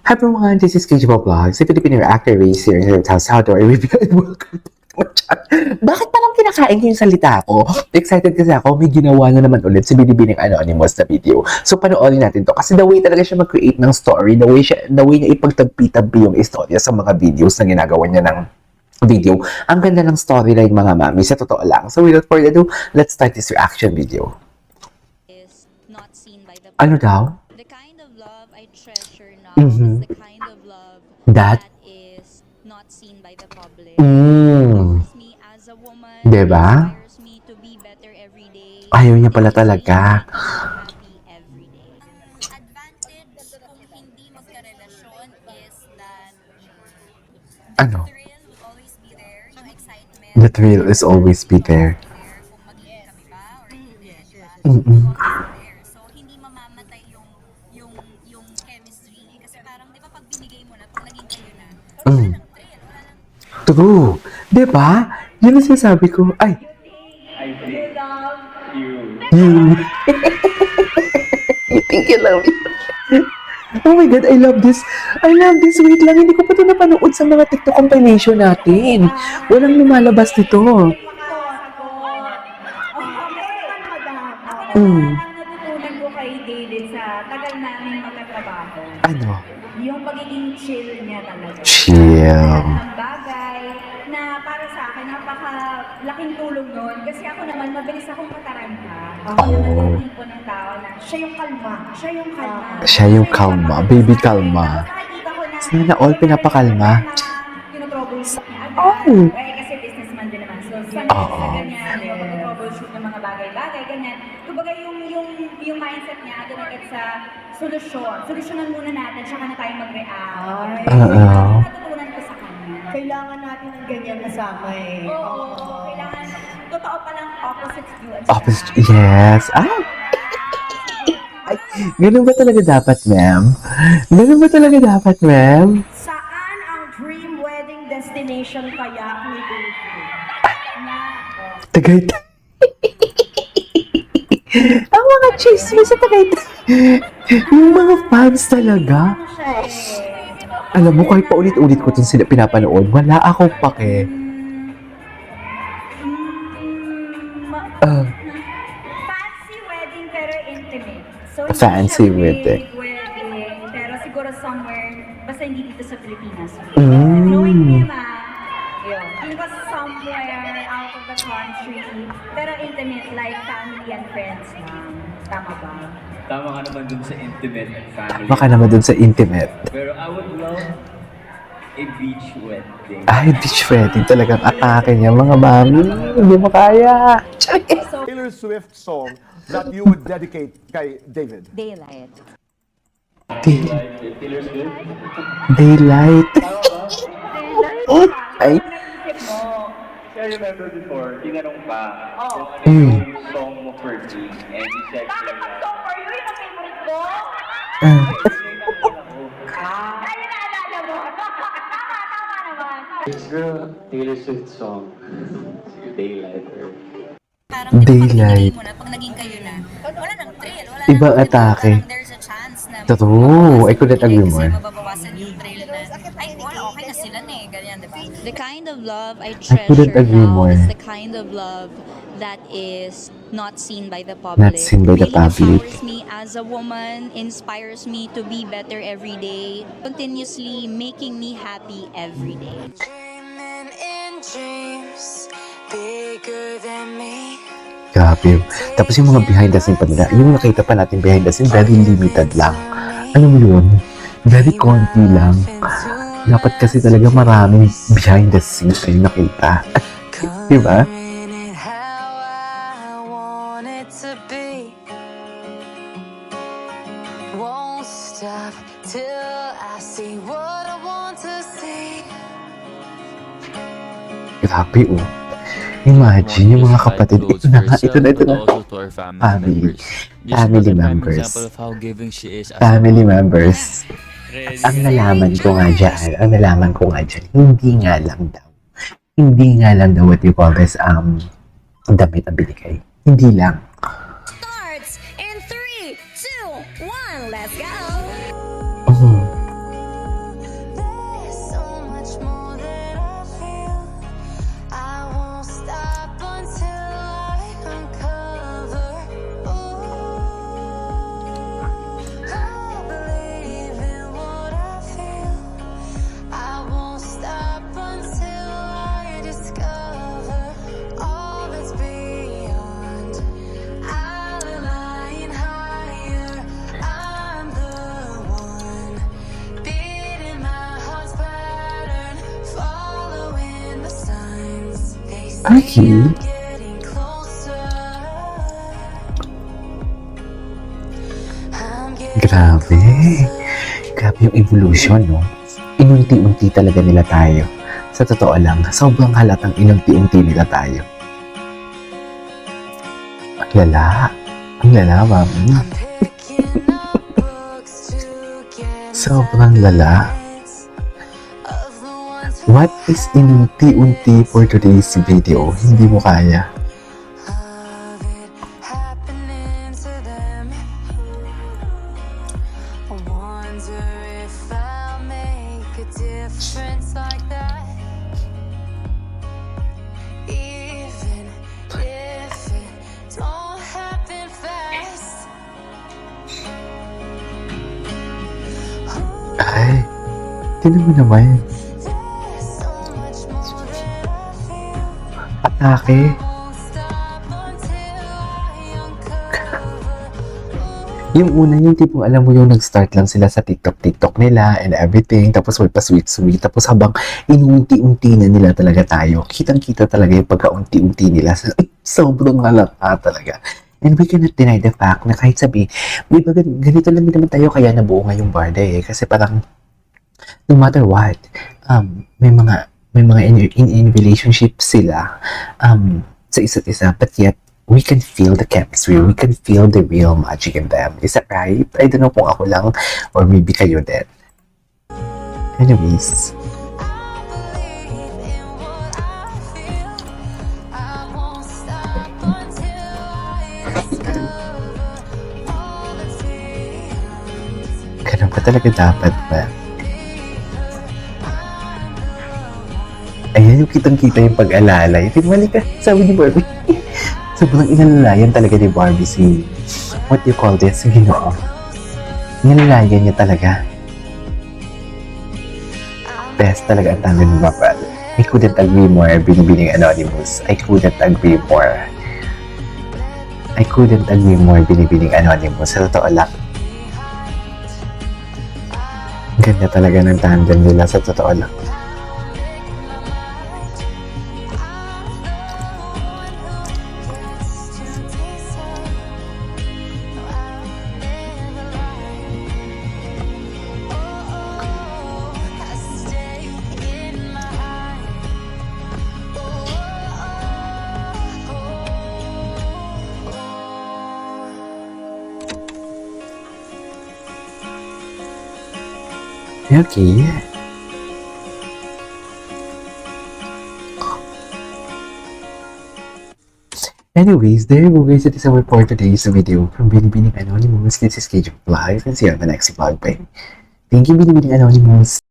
Hi everyone, this is KJ Vlogs, a Filipino actor raised here in San Salvador. Welcome to my channel. Bakit parang kinakain ko yung salita ko? Excited kasi ako, may ginawa na naman ulit si Binibining Anonymous na video. So panoorin natin to kasi the way talaga siya mag-create ng story, the way niya ipagtagpi-tagpi yung istorya sa mga videos na ginagawa niya ng video. Ang ganda ng storyline mga mami, sa totoo lang. So without further ado, let's start this reaction video. Is not seen by the Ano daw? The kind of love I treasure now Mhm. is the kind of love That? is not seen by the public. Mm. Empowers me as a woman. Diba? Inspires me to be better every day. Ayaw niya pala talaga. Happy every day. Advantage kung hindi magkarelasyon is that Ano? thrill will always be there. Yung excitement. The thrill is always be there. Kung magiging kami ba or hindi, diba? Mm-mm. There. So, hindi mamamatay yung chemistry. Kasi parang, di ba, pag binigay mo na, pag naging kayo na, wala Mm. nang thrill, wala nang... True. Diba? Yun ang sinasabi ko. Ay, I think you. you. You think you love me. Oh my God, I love this. I love this. Wait lang, hindi ko pa ito napanood sa mga TikTok compilation natin. Walang lumalabas dito. Mm. Ang natutunan ko kay David sa tagal namin magkatrabaho, Ano? yung pagiging chill niya talaga. Chill. Ang bagay na para sa akin, napaka-laking tulong nun. Kasi ako naman, mabilis akong mataranta. Ako naman yung tipo ng tao na siya yung kalma. Siya yung kalma. Siya yung kalma. Baby kalma. Tapos nakikita ko na... Sana all pinapakalma. Tinotroubleshoot niya agad. Oh. Eh, kasi businessman din naman. So, sanay siya sa ganyan. Mag-troubleshoot ng mga bagay-bagay, ganyan. Kumbaga yung mindset niya, agad-agad sa solusyon. Solusyonan muna natin, tsaka na tayo mag-react. Oo. Natutunan ko sa kanya. Kailangan natin ng ganyan kasama eh. Oo, kailangan, totoo palang opposites do attract. Opposite, yes. Ay! Ay, ganun ba talaga dapat, ma'am? Ganun ba talaga dapat, ma'am? Saan ang dream wedding destination kaya ni David? Tagaytay. Ang mga chismis sa Tagaytay. Yung mga fans talaga. Ano siya eh? Alam mo, kahit paulit-ulit ko itong sila pinapanood, wala akong pake. Ah, Fancy wedding pero intimate. So, Fancy hindi siya wedding. big wedding, pero siguro somewhere, basta hindi dito sa Pilipinas. Mm. Knowing him yun. He was somewhere out of the country, pero intimate, like family and friends lang. Tama ba? Tama ka naman dun sa intimate family. baka naman dun sa intimate. Pero I would love a beach wedding. Ay, beach wedding talagang atake niya, mga mami. Hindi mo kaya. Taylor Swift song that you would dedicate kay David? Daylight. Taylor Swift? Daylight. Ay. I remember before, tinanong pa kung ano Mm. yung song mo for me. And you said, For you, yung favorite ko? Ah. Ayun na, alala mo. Tama naman. Girl, Taylor Swift song. Daylight. Parang, Daylight. pag binigay mo na, pag naging kayo na, wala nang thrill, wala Ibang nang, atake. parang there's a chance na True. I couldn't agree more. Kasi mababawasan yung thrill na, ay, wala, okay na sila na eh, ganyan, diba? The kind of love I couldn't treasure agree now more. is the kind of love that is not seen by the public. Not seen by the Really public. empowers me as a woman, inspires me to be better every day, continuously making me happy every day. Dreaming in dreams bigger than me. Grabe. Tapos yung mga behind the scene pa nila, yung nakita pa natin behind the scene, very limited lang. Alam mo yun? Very konti lang. Dapat kasi talaga maraming behind the scene kayo nakita. Diba? Coming in how I want it to be. Won't stop till I see what I want to see. Grabe oh. Imagine yung mga kapatid. Ito na nga, ito na. Family. Family members. Family members. Ang nalaman ko nga dyan, hindi nga lang daw what you call this, damit ang binigay. Hindi lang. Starts in 3, 2, 1, let's go. Okay. getting closer. I'm getting Grabe. Grabe yung evolution, no? Inunti-unti talaga nila tayo. Sa totoo lang, sobrang halatang inunti-unti nila tayo. Ang lala. Ang lala, ma'am. I'm picking up books to get Sobrang lala. of the ones What is inunti-unti for today's video? Hindi mo kaya. of it happening to them. I wonder if I'll make a difference like that. Even if it don't happen fast. Ay, tinan mo naman. There's so much more that I feel. Atake. Won't stop until I uncover. Yung una, yung tipong alam mo yung nag-start lang sila sa TikTok nila and everything, tapos may pa-sweet-sweet, tapos habang inunti-unti na nila talaga tayo, kitang-kita talaga yung pagkaunti-unti nila. Sobrang halata talaga. And we cannot deny the fact na kahit sabi, di ba ganito lang din naman tayo kaya nabuo nga yung Barda eh. Kasi parang, no matter what, may mga in relationship sila sa isa't isa, but yet, we can feel the chemistry, we can feel the real magic in them. Is that right? I don't know kung ako lang or maybe kayo din. Anyways, Believe in what I feel. I won't stop until I discover all the feelings. ganun ka talaga dapat ba? Ayan yung kitang-kita yung pag-alalay. Tingnan ka, sabi ni Barbie. Sobrang inalalayan talaga ni Barbie si, what do you call this? Ginoo. Inalalayan niya talaga. Best talaga ang tanda ng Barbie. I couldn't agree more, Binibining Anonymous. I couldn't agree more. I couldn't agree more, Binibining Anonymous. Sa totoo lang. Ganda talaga ng tandem nila, sa totoo lang. Okay. Anyways, there you go guys. It is our for today's video from Binibining Anonymous. This is KJ Live and see you on the next vlog. Bye. Thank you, Binibining Anonymous.